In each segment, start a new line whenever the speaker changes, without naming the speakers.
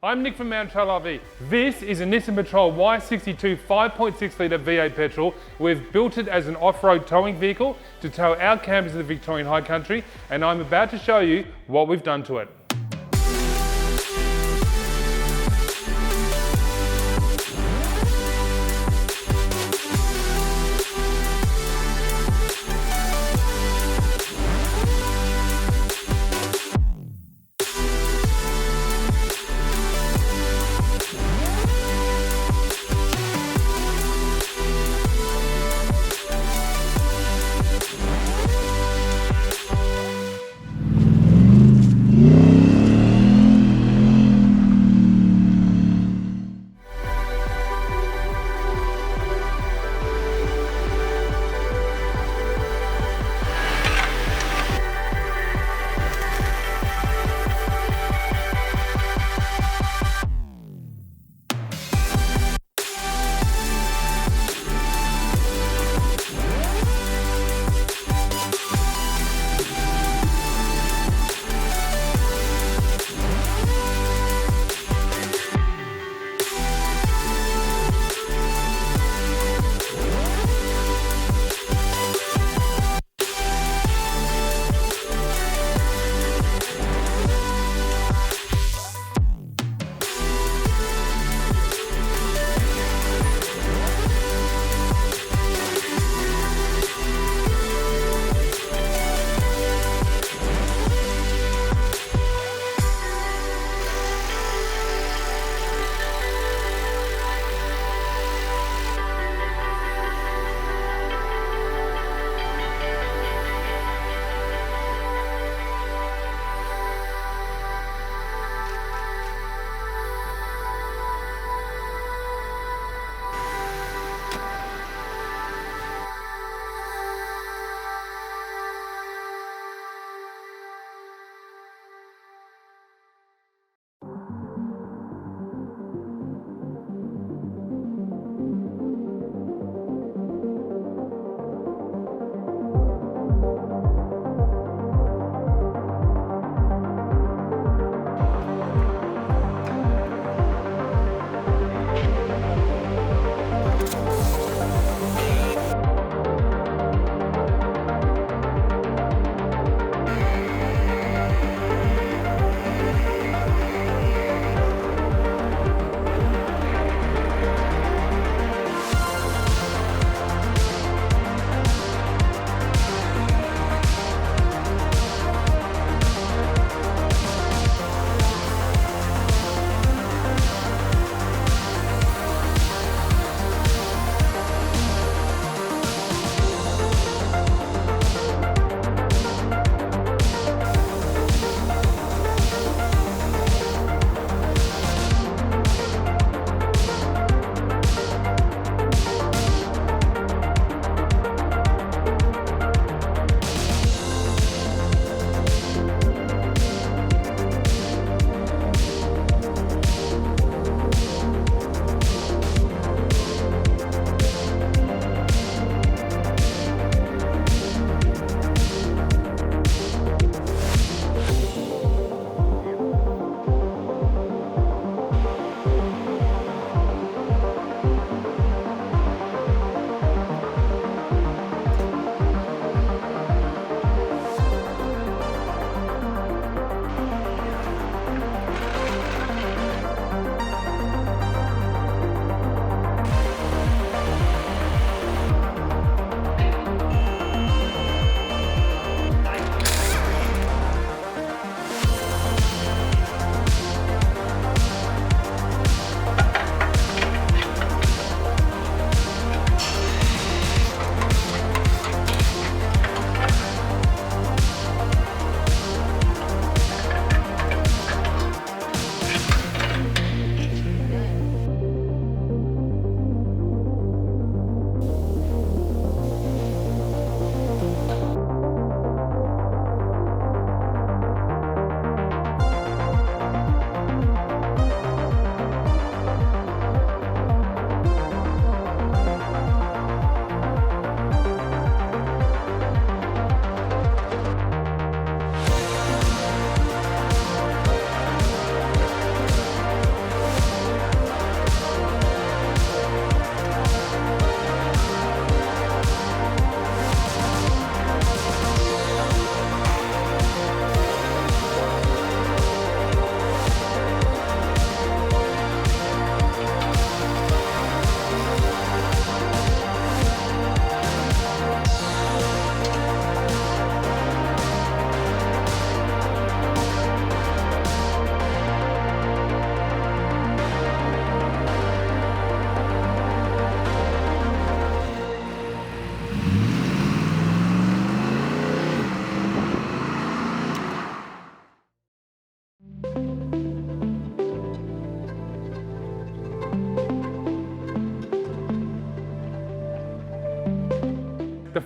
I'm Nick from Mount Trail RV. This is a Nissan Patrol Y62 5.6 litre V8 petrol. We've built it as an off-road towing vehicle to tow our campers in the Victorian High Country, and I'm about to show you what we've done to it.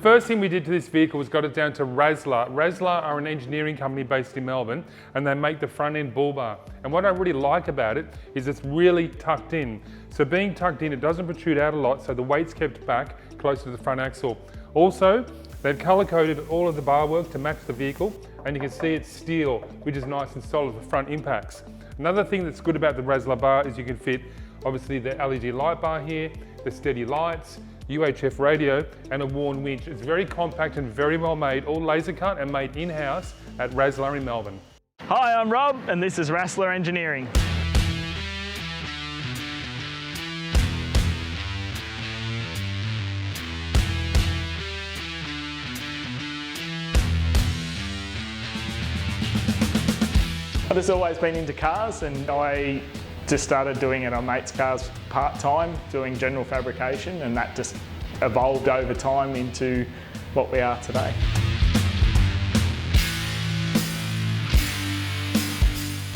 first thing we did to this vehicle was got it down to RASLARR. RASLARR are an engineering company based in Melbourne, and they make the front end bull bar. And what I really like about it is it's really tucked in. So being tucked in, it doesn't protrude out a lot, so the weight's kept back close to the front axle. Also, they've color coded all of the bar work to match the vehicle, and you can see it's steel, which is nice and solid for front impacts. Another thing that's good about the RASLARR bar is you can fit obviously the LED light bar here, the steady lights, UHF radio, and a worn winch. It's very compact and very well made, all laser cut and made in-house at RASLARR in Melbourne.
Hi, I'm Rob, and this is RASLARR Engineering. I've just always been into cars, and I just started doing it on mates' cars part-time, doing general fabrication, and that just evolved over time into what we are today.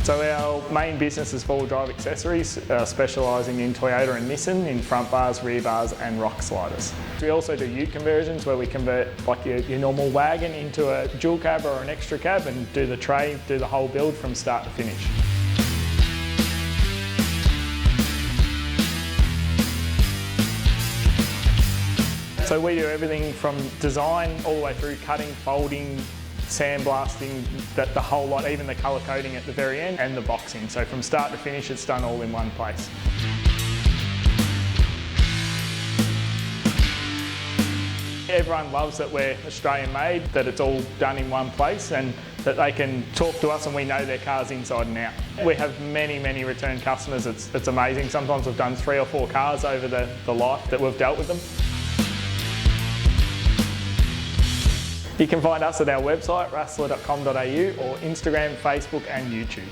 So our main business is four-wheel drive accessories, specialising in Toyota and Nissan in front bars, rear bars and rock sliders. We also do ute conversions where we convert like your normal wagon into a dual cab or an extra cab and do the tray, do the whole build from start to finish. So we do everything from design all the way through cutting, folding, sandblasting, the whole lot, even the colour coding at the very end, and the boxing. So from start to finish, it's done all in one place. Everyone loves that we're Australian made, that it's all done in one place, and that they can talk to us and we know their cars inside and out. We have many, many return customers. It's amazing. Sometimes we've done 3 or 4 cars over the life that we've dealt with them. You can find us at our website, raslar.com.au, or Instagram, Facebook and YouTube.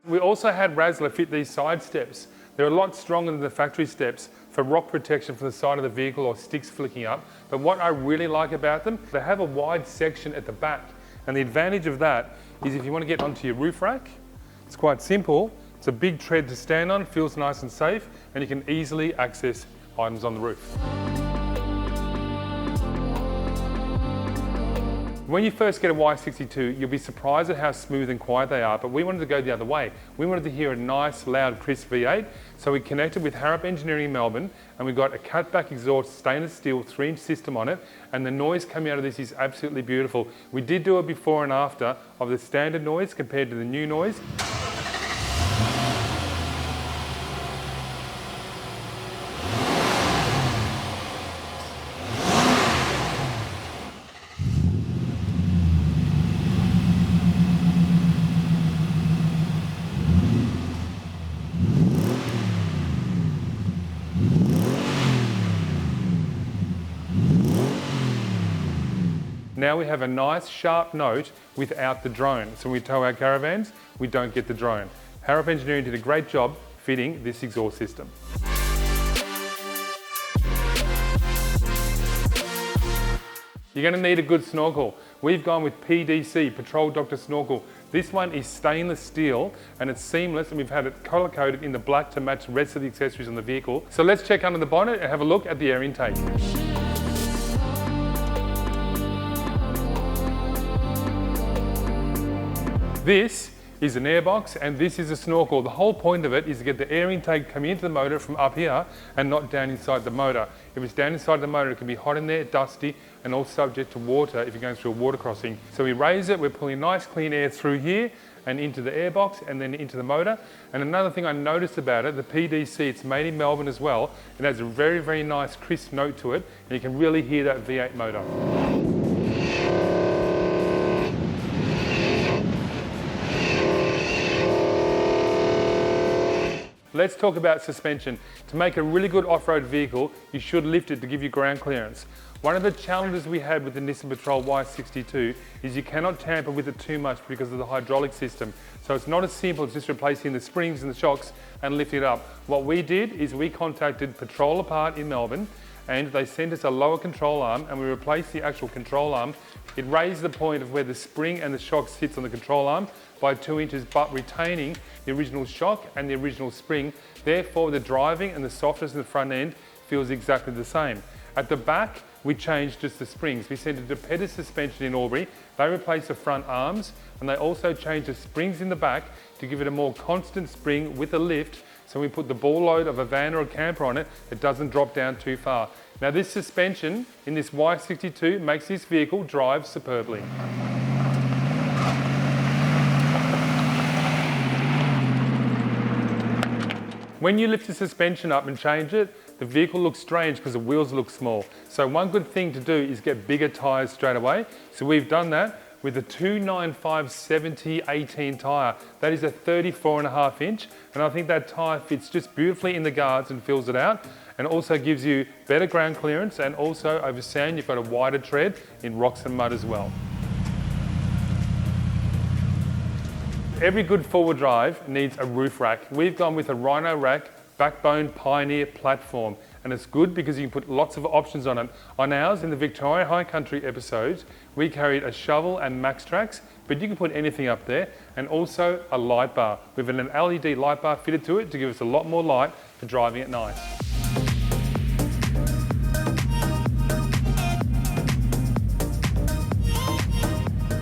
We also had RASLARR fit these side steps. They're a lot stronger than the factory steps for rock protection from the side of the vehicle or sticks flicking up. But what I really like about them, they have a wide section at the back. And the advantage of that is if you want to get onto your roof rack, it's quite simple. It's a big tread to stand on, feels nice and safe, and you can easily access items on the roof. When you first get a Y62, you'll be surprised at how smooth and quiet they are, but we wanted to go the other way. We wanted to hear a nice, loud, crisp V8, so we connected with HARROP Engineering in Melbourne, and we got a Cat Back exhaust stainless steel 3-inch system on it, and the noise coming out of this is absolutely beautiful. We did do a before and after of the standard noise compared to the new noise. Now we have a nice sharp note without the drone. So when we tow our caravans, we don't get the drone. HARROP Engineering did a great job fitting this exhaust system. You're going to need a good snorkel. We've gone with PDC, PATROLDOCTA snorkel. This one is stainless steel and it's seamless, and we've had it color coded in the black to match the rest of the accessories on the vehicle. So let's check under the bonnet and have a look at the air intake. This is an airbox and this is a snorkel. The whole point of it is to get the air intake coming into the motor from up here and not down inside the motor. If it's down inside the motor, it can be hot in there, dusty, and all subject to water if you're going through a water crossing. So we raise it, we're pulling nice clean air through here and into the airbox and then into the motor. And another thing I noticed about it, the PDC, it's made in Melbourne as well. It has a very, very nice crisp note to it, and you can really hear that V8 motor. Let's talk about suspension. To make a really good off-road vehicle, you should lift it to give you ground clearance. One of the challenges we had with the Nissan Patrol Y62 is you cannot tamper with it too much because of the hydraulic system. So it's not as simple as just replacing the springs and the shocks and lifting it up. What we did is we contacted Patrol Apart in Melbourne, and they sent us a lower control arm, and we replaced the actual control arm. It raised the point of where the spring and the shock sits on the control arm by 2 inches, but retaining the original shock and the original spring. Therefore, the driving and the softness in the front end feels exactly the same. At the back, we changed just the springs. We sent it to PEDDERS suspension in Albury. They replaced the front arms, and they also changed the springs in the back to give it a more constant spring with a lift. So we put the ball load of a van or a camper on it, it doesn't drop down too far. Now this suspension in this Y62 makes this vehicle drive superbly. When you lift the suspension up and change it, the vehicle looks strange because the wheels look small. So one good thing to do is get bigger tyres straight away. So we've done that with a 295/70/18 tyre. That is a 34.5 inch, and I think that tyre fits just beautifully in the guards and fills it out, and also gives you better ground clearance, and also over sand you've got a wider tread in rocks and mud as well. Every good four-wheel drive needs a roof rack. We've gone with a Rhino rack Backbone Pioneer platform, and it's good because you can put lots of options on it. On ours, in the Victorian High Country episodes, we carried a shovel and max tracks, but you can put anything up there, and also a light bar. We've an LED light bar fitted to it to give us a lot more light for driving at night.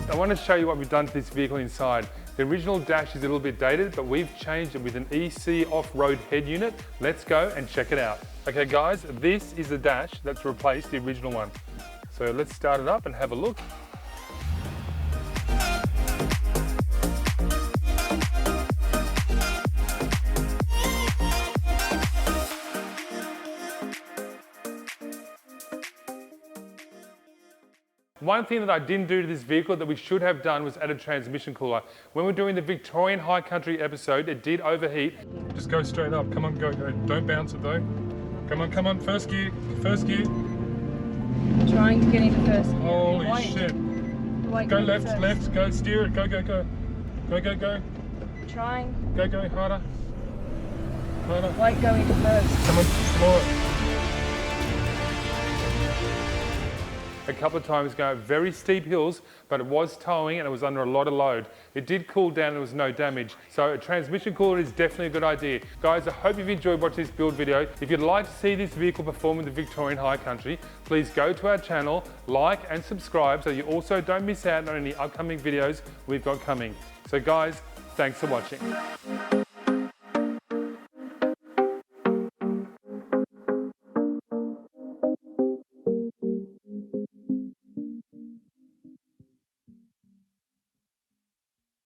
I want to show you what we've done to this vehicle inside. The original dash is a little bit dated, but we've changed it with an EC off-road head unit. Let's go and check it out. Okay guys, this is the dash that's replaced the original one. So let's start it up and have a look. One thing that I didn't do to this vehicle that we should have done was add a transmission cooler. When we're doing the Victorian High Country episode, it did overheat. Just go straight up. Come on, go, go. Don't bounce it though. Come on, first gear, first gear.
Trying to get into first gear.
Holy shit. Go left, left, go, steer it, go, go, go. Go, go, go.
Trying.
Go, go, harder. Harder.
Won't go into first.
Come on, slow it. A couple of times going up very steep hills, but it was towing and it was under a lot of load. It did cool down and there was no damage. So a transmission cooler is definitely a good idea. Guys, I hope you've enjoyed watching this build video. If you'd like to see this vehicle perform in the Victorian High Country, please go to our channel, like and subscribe so you also don't miss out on any upcoming videos we've got coming. So guys, thanks for watching.